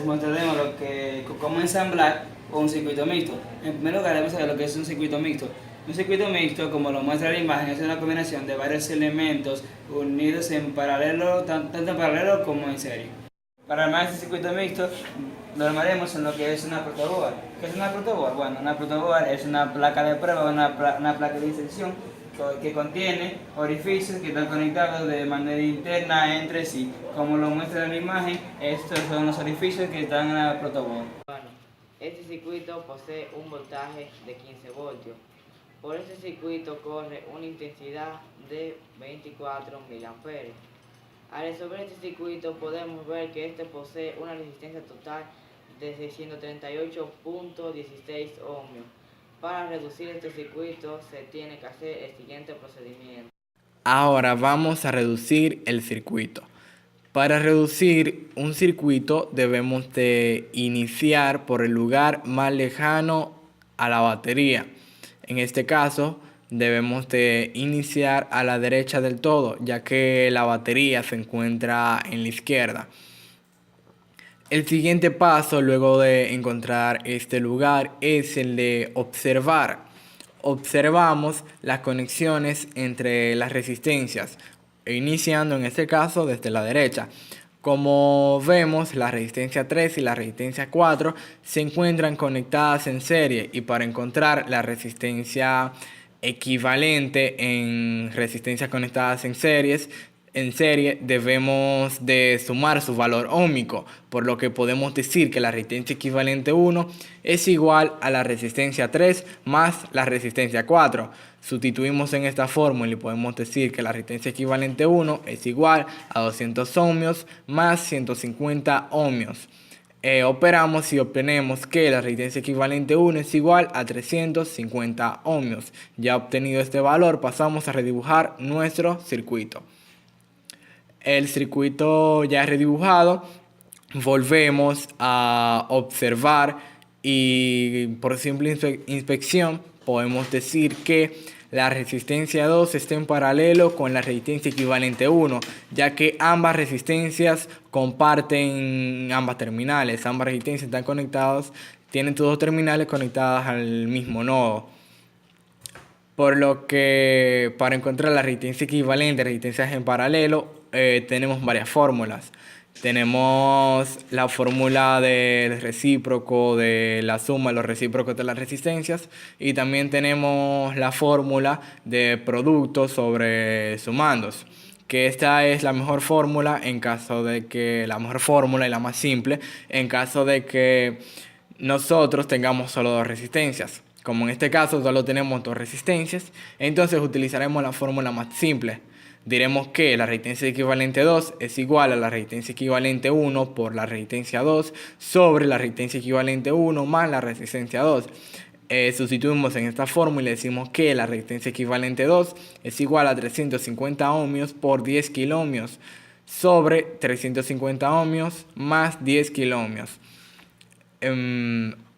mostraremos cómo ensamblar un circuito mixto. En primer lugar, debemos saber lo que es un circuito mixto. Un circuito mixto, como lo muestra la imagen, es una combinación de varios elementos unidos en paralelo, tanto en paralelo como en serie. Para armar este circuito mixto, lo armaremos en lo que es una protoboard. ¿Qué es una protoboard? Bueno, una protoboard es una placa de prueba, una placa de inserción que contiene orificios que están conectados de manera interna entre sí. Como lo muestra en la imagen, estos son los orificios que están en la protoboard. Bueno, este circuito posee un voltaje de 15 voltios. Por este circuito corre una intensidad de 24 miliamperes. Al resolver este circuito podemos ver que este posee una resistencia total de 638.16 ohmios. Para reducir este circuito se tiene que hacer el siguiente procedimiento. Ahora vamos a reducir el circuito. Para reducir un circuito debemos de iniciar por el lugar más lejano a la batería. En este caso debemos de iniciar a la derecha del todo, ya que la batería se encuentra en la izquierda. El siguiente paso luego de encontrar este lugar es el de observar. Observamos las conexiones entre las resistencias, iniciando en este caso desde la derecha. Como vemos, la resistencia 3 y la resistencia 4 se encuentran conectadas en serie, y para encontrar la resistencia equivalente en resistencias conectadas en serie debemos de sumar su valor óhmico, por lo que podemos decir que la resistencia equivalente 1 es igual a la resistencia 3 más la resistencia 4. Sustituimos en esta fórmula y podemos decir que la resistencia equivalente 1 es igual a 200 ohmios más 150 ohmios. Operamos y obtenemos que la resistencia equivalente 1 es igual a 350 ohmios. Ya obtenido este valor, pasamos a redibujar nuestro circuito. El circuito ya redibujado, volvemos a observar y por simple inspección podemos decir que la resistencia 2 está en paralelo con la resistencia equivalente 1, ya que ambas resistencias comparten ambas terminales. Ambas resistencias están conectadas, tienen sus dos terminales conectadas al mismo nodo. Por lo que para encontrar la resistencia equivalente, resistencias en paralelo, tenemos varias fórmulas. Tenemos la fórmula del recíproco de la suma de los recíprocos de las resistencias, y también tenemos la fórmula de producto sobre sumandos, que esta es la mejor fórmula en caso de que, la mejor fórmula y la más simple en caso de que nosotros tengamos solo dos resistencias. Como en este caso solo tenemos dos resistencias, entonces utilizaremos la fórmula más simple. Diremos que la resistencia equivalente 2 es igual a la resistencia equivalente 1 por la resistencia 2 sobre la resistencia equivalente 1 más la resistencia 2. Sustituimos en esta fórmula y decimos que la resistencia equivalente 2 es igual a 350 ohmios por 10 kiloohmios sobre 350 ohmios más 10 kiloohmios.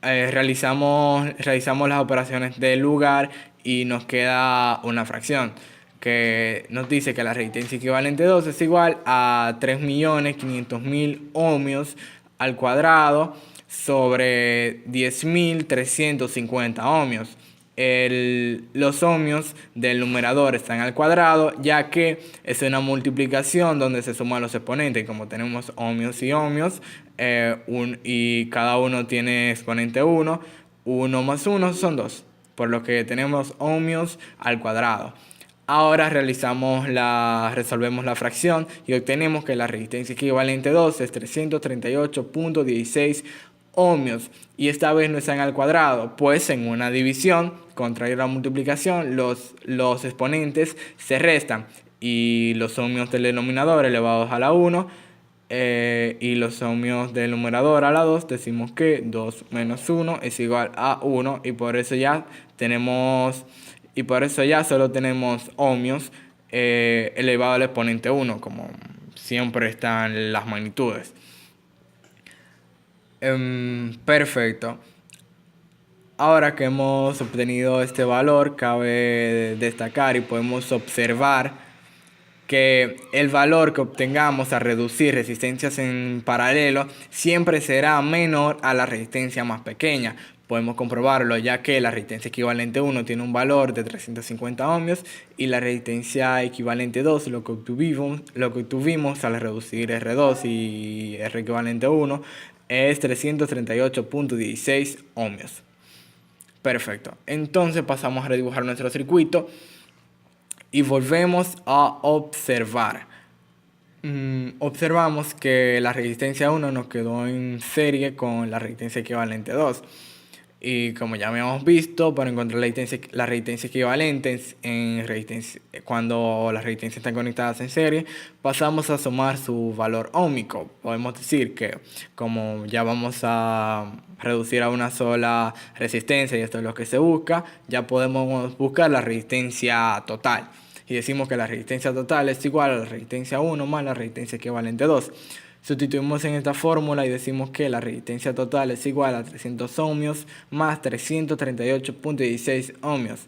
Realizamos las operaciones del lugar y nos queda una fracción que nos dice que la resistencia equivalente 2 es igual a 3.500.000 ohmios al cuadrado sobre 10.350 ohmios. Los ohmios del numerador están al cuadrado, ya que es una multiplicación donde se suman los exponentes. Como tenemos ohmios y ohmios, y cada uno tiene exponente 1, 1 más 1 son 2, por lo que tenemos ohmios al cuadrado. Ahora resolvemos la fracción y obtenemos que la resistencia equivalente 2 es 338.16 ohmios, y esta vez no están al cuadrado, pues en una división, contrario a la multiplicación, los exponentes se restan, y los ohmios del denominador elevados a la 1 y los ohmios del numerador a la 2, decimos que 2 menos 1 es igual a 1, y por eso ya solo tenemos ohmios elevado al exponente 1, como siempre están las magnitudes. Perfecto. Ahora que hemos obtenido este valor, cabe destacar y podemos observar que el valor que obtengamos al reducir resistencias en paralelo siempre será menor a la resistencia más pequeña. Podemos comprobarlo ya que la resistencia equivalente 1 tiene un valor de 350 ohmios y la resistencia equivalente 2, lo que obtuvimos al reducir R2 y R equivalente 1, es 338.16 ohmios. Perfecto. Entonces pasamos a redibujar nuestro circuito y volvemos a observar. Observamos que la resistencia 1 nos quedó en serie con la resistencia equivalente 2. Y como ya habíamos visto, para encontrar la resistencia equivalente cuando las resistencias están conectadas en serie, pasamos a sumar su valor óhmico. Podemos decir que como ya vamos a reducir a una sola resistencia, y esto es lo que se busca, ya podemos buscar la resistencia total. Y decimos que la resistencia total es igual a la resistencia 1 más la resistencia equivalente 2. Sustituimos en esta fórmula y decimos que la resistencia total es igual a 300 ohmios más 338.16 ohmios.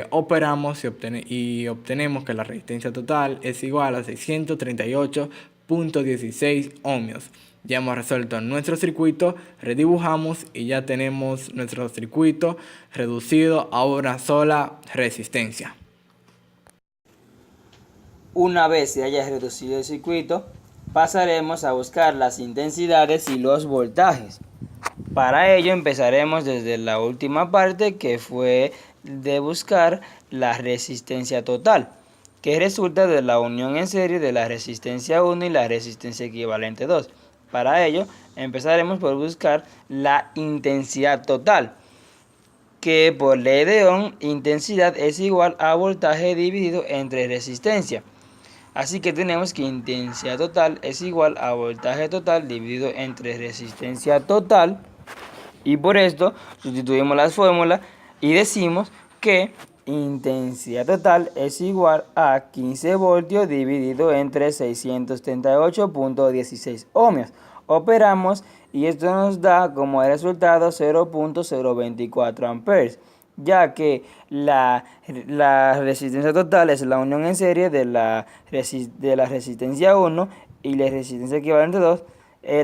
Operamos y obtenemos que la resistencia total es igual a 638.16 ohmios. Ya hemos resuelto nuestro circuito, redibujamos y ya tenemos nuestro circuito reducido a una sola resistencia. Una vez se haya reducido el circuito, pasaremos a buscar las intensidades y los voltajes. Para ello empezaremos desde la última parte, que fue de buscar la resistencia total, que resulta de la unión en serie de la resistencia 1 y la resistencia equivalente 2. Para ello empezaremos por buscar la intensidad total, que por ley de Ohm, intensidad es igual a voltaje dividido entre resistencia. Así que tenemos que intensidad total es igual a voltaje total dividido entre resistencia total. Y por esto sustituimos las fórmulas y decimos que intensidad total es igual a 15 voltios dividido entre 638.16 ohmios. Operamos y esto nos da como resultado 0.024 amperes. Ya que la resistencia total es la unión en serie de la resistencia 1 y la resistencia equivalente 2,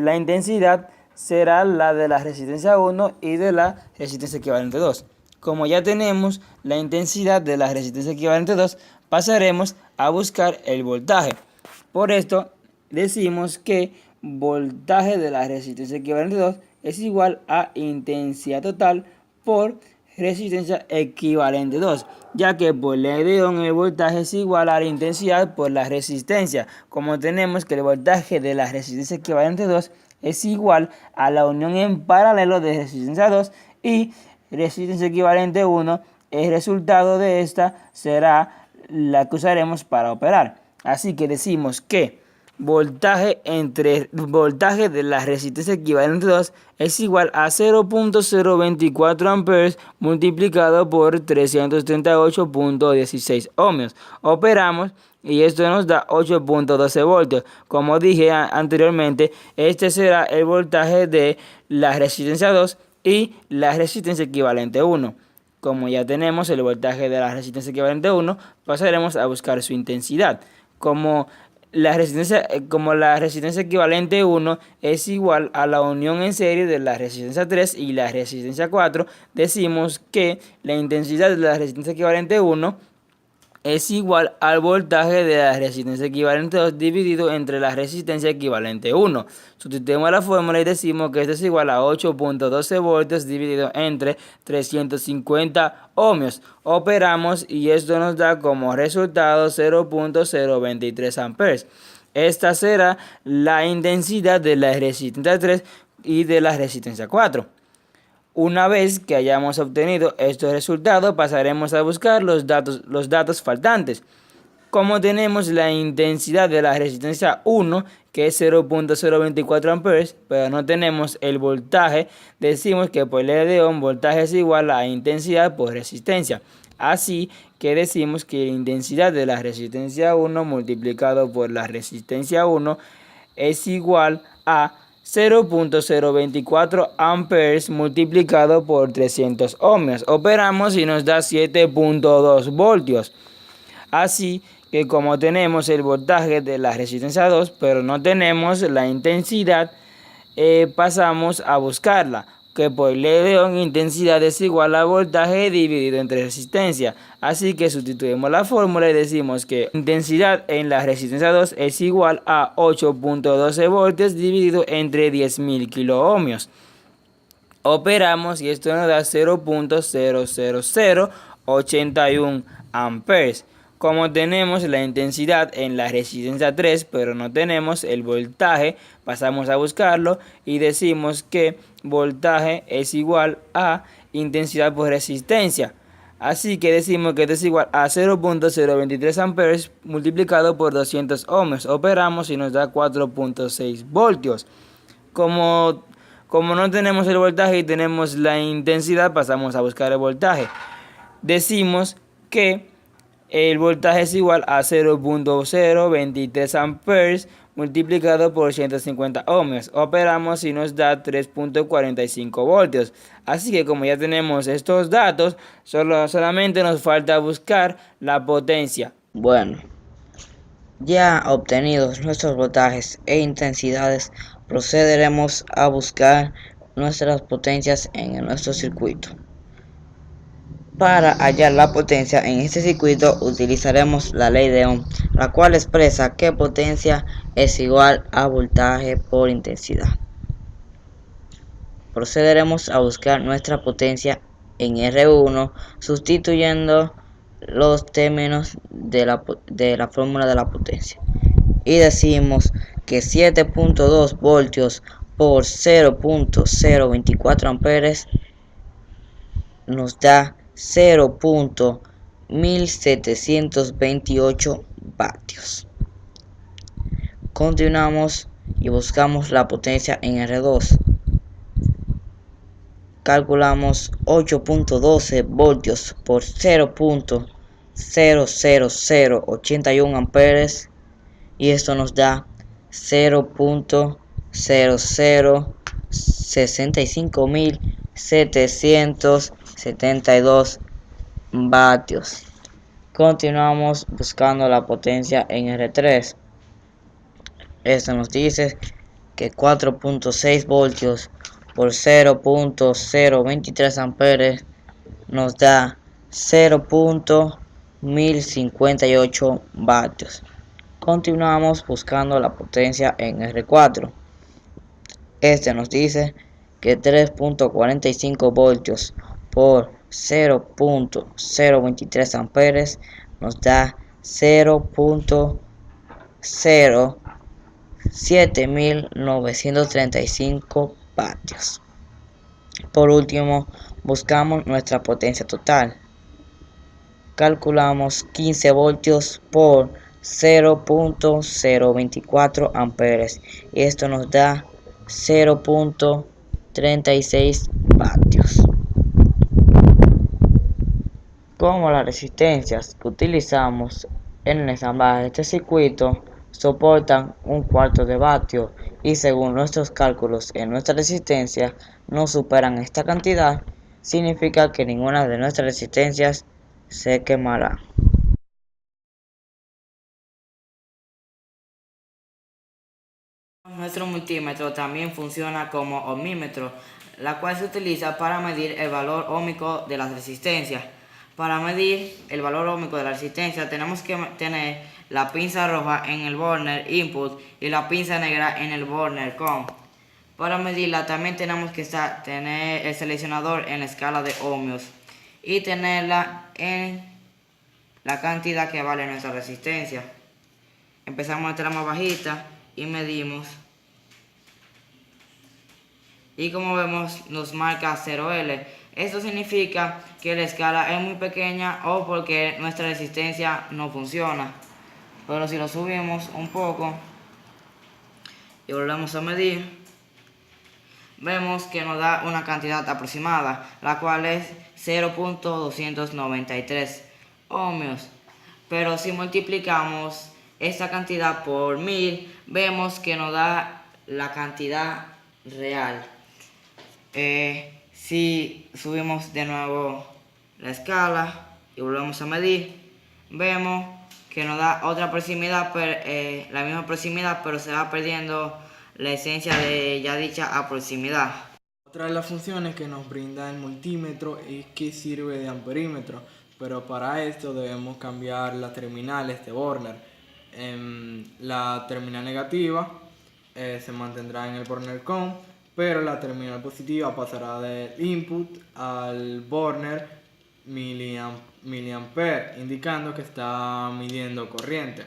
la intensidad será la de la resistencia 1 y de la resistencia equivalente 2. Como ya tenemos la intensidad de la resistencia equivalente 2, pasaremos a buscar el voltaje. Por esto decimos que voltaje de la resistencia equivalente 2 es igual a intensidad total por resistencia equivalente 2, ya que por ley de Ohm el voltaje es igual a la intensidad por la resistencia. Como tenemos que el voltaje de la resistencia equivalente 2 es igual a la unión en paralelo de resistencia 2 y resistencia equivalente 1, el resultado de esta será la que usaremos para operar. Así que decimos que voltaje de la resistencia equivalente 2 es igual a 0.024 amperes multiplicado por 338.16 ohmios. Operamos y esto nos da 8.12 voltios. Como dije anteriormente, este será el voltaje de la resistencia 2 y la resistencia equivalente 1. Como ya tenemos el voltaje de la resistencia equivalente 1, pasaremos a buscar su intensidad. Como la resistencia equivalente 1 es igual a la unión en serie de la resistencia 3 y la resistencia 4, decimos que la intensidad de la resistencia equivalente 1 es igual al voltaje de la resistencia equivalente 2 dividido entre la resistencia equivalente 1. Sustituimos la fórmula y decimos que esto es igual a 8.12 voltios dividido entre 350 ohmios. Operamos y esto nos da como resultado 0.023 amperes. Esta será la intensidad de la resistencia 3 y de la resistencia 4. Una vez que hayamos obtenido estos resultados, pasaremos a buscar los datos faltantes. Como tenemos la intensidad de la resistencia 1, que es 0.024 amperes, pero no tenemos el voltaje, decimos que por ley de Ohm, voltaje es igual a intensidad por resistencia. Así que decimos que la intensidad de la resistencia 1 multiplicado por la resistencia 1 es igual a 0.024 amperes multiplicado por 300 ohmios. Operamos y nos da 7.2 voltios. Así que como tenemos el voltaje de la resistencia 2, pero no tenemos la intensidad, pasamos a buscarla, que por ley de Ohm intensidad es igual a voltaje dividido entre resistencia. Así que sustituimos la fórmula y decimos que intensidad en la resistencia 2 es igual a 8.12 voltios dividido entre 10.000 kiloohmios. Operamos y esto nos da 0.00081 amperes. Como tenemos la intensidad en la resistencia 3, pero no tenemos el voltaje, pasamos a buscarlo y decimos que voltaje es igual a intensidad por resistencia. Así que decimos que esto es igual a 0.023 amperes multiplicado por 200 ohmios. Operamos y nos da 4.6 voltios. Como no tenemos el voltaje y tenemos la intensidad, pasamos a buscar el voltaje. Decimos que el voltaje es igual a 0.023 amperes multiplicado por 150 ohmios. Operamos y nos da 3.45 voltios. Así que como ya tenemos estos datos, solamente nos falta buscar la potencia. Bueno, ya obtenidos nuestros voltajes e intensidades, procederemos a buscar nuestras potencias en nuestro circuito. Para hallar la potencia en este circuito utilizaremos la ley de Ohm, la cual expresa que potencia es igual a voltaje por intensidad. Procederemos a buscar nuestra potencia en R1 sustituyendo los términos de la fórmula de la potencia. Y decimos que 7.2 voltios por 0.024 amperes nos da 0.1728 vatios. Continuamos y buscamos la potencia en R2. Calculamos 8.12 voltios por 0.00081 amperes y esto nos da 0.065.772 vatios. Continuamos buscando la potencia en R3. Esto nos dice que 4.6 voltios por 0.023 amperes nos da 0.1058 vatios. Continuamos buscando la potencia en R4. Este nos dice que 3.45 voltios por 0.023 amperes nos da 0.07935 vatios. Por último, buscamos nuestra potencia total. Calculamos 15 voltios por 0.024 amperes y esto nos da 0.36 vatios. Como las resistencias que utilizamos en el ensamblaje de este circuito soportan 1/4 de vatio y según nuestros cálculos en nuestra resistencia no superan esta cantidad, significa que ninguna de nuestras resistencias se quemará. Nuestro multímetro también funciona como ohmímetro, la cual se utiliza para medir el valor óhmico de las resistencias. Para medir el valor óhmico de la resistencia tenemos que tener la pinza roja en el burner input y la pinza negra en el burner com. Para medirla también tenemos que tener el seleccionador en la escala de ohmios y tenerla en la cantidad que vale nuestra resistencia. Empezamos desde la más bajita y medimos. Y como vemos nos marca 0L. Esto significa que la escala es muy pequeña o porque nuestra resistencia no funciona. Pero si lo subimos un poco y volvemos a medir, vemos que nos da una cantidad aproximada, la cual es 0.293 ohmios. Pero si multiplicamos esta cantidad por 1000, vemos que nos da la cantidad real. Si subimos de nuevo la escala y volvemos a medir, vemos que nos da otra proximidad, la misma proximidad, pero se va perdiendo la esencia de ya dicha proximidad. Otra de las funciones que nos brinda el multímetro es que sirve de amperímetro, pero para esto debemos cambiar las terminales de Borner. La terminal negativa se mantendrá en el Borner COM, pero la terminal positiva pasará del input al Borner miliampere, indicando que está midiendo corriente.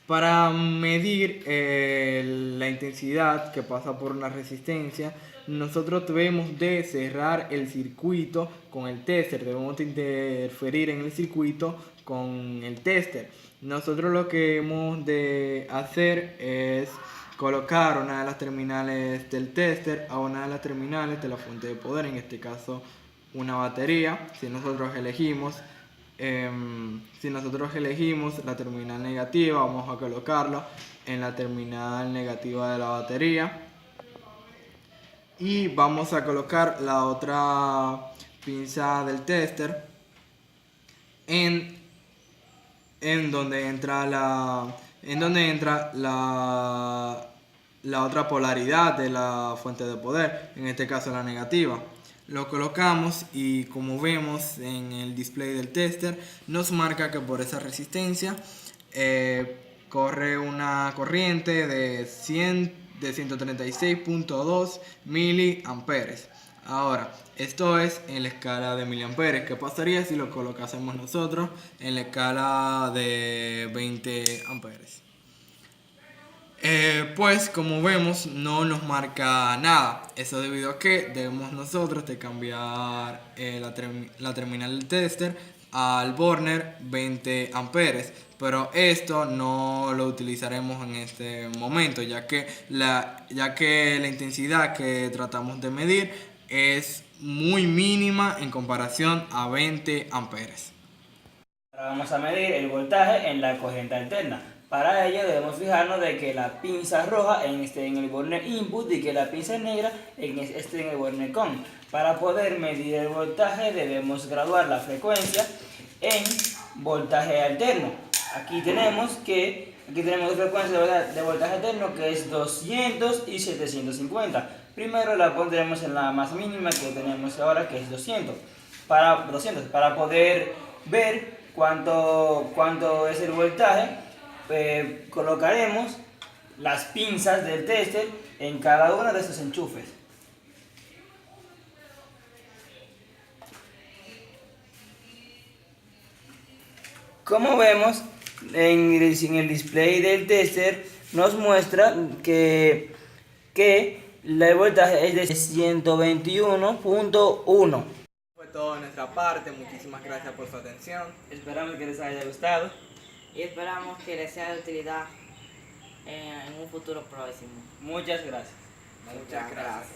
Para medir la intensidad que pasa por una resistencia, nosotros debemos de cerrar el circuito con el tester, debemos de interferir en el circuito con el tester. Nosotros lo que hemos de hacer es colocar una de las terminales del tester a una de las terminales de la fuente de poder, en este caso una batería. Si nosotros elegimos la terminal negativa, vamos a colocarla en la terminal negativa de la batería y vamos a colocar la otra pinza del tester en donde entra la otra polaridad de la fuente de poder, en este caso la negativa. Lo colocamos y, como vemos en el display del tester, nos marca que por esa resistencia corre una corriente de 136.2 miliamperes. Ahora, esto es en la escala de miliamperes. ¿Qué pasaría si lo colocásemos nosotros en la escala de 20 amperes? Pues como vemos no nos marca nada. Eso debido a que debemos nosotros de cambiar la terminal del tester al Borner 20 amperes, pero esto no lo utilizaremos en este momento, ya que la intensidad que tratamos de medir es muy mínima en comparación a 20 amperes. Ahora vamos a medir el voltaje en la corriente alterna. Para ello debemos fijarnos de que la pinza roja esté en el Borner input y que la pinza negra esté en el Borner COM. Para poder medir el voltaje debemos graduar la frecuencia en voltaje alterno. Aquí tenemos dos frecuencias de voltaje alterno, que es 200 y 750. Primero la pondremos en la más mínima que tenemos ahora, que es 200. Para poder ver cuánto es el voltaje, colocaremos las pinzas del tester en cada uno de estos enchufes. Como vemos en el display del tester, nos muestra que el voltaje es de 121.1. Fue todo de nuestra parte, muchísimas gracias por su atención. Esperamos que les haya gustado. Y esperamos que les sea de utilidad en un futuro próximo. Muchas gracias. Muchas gracias.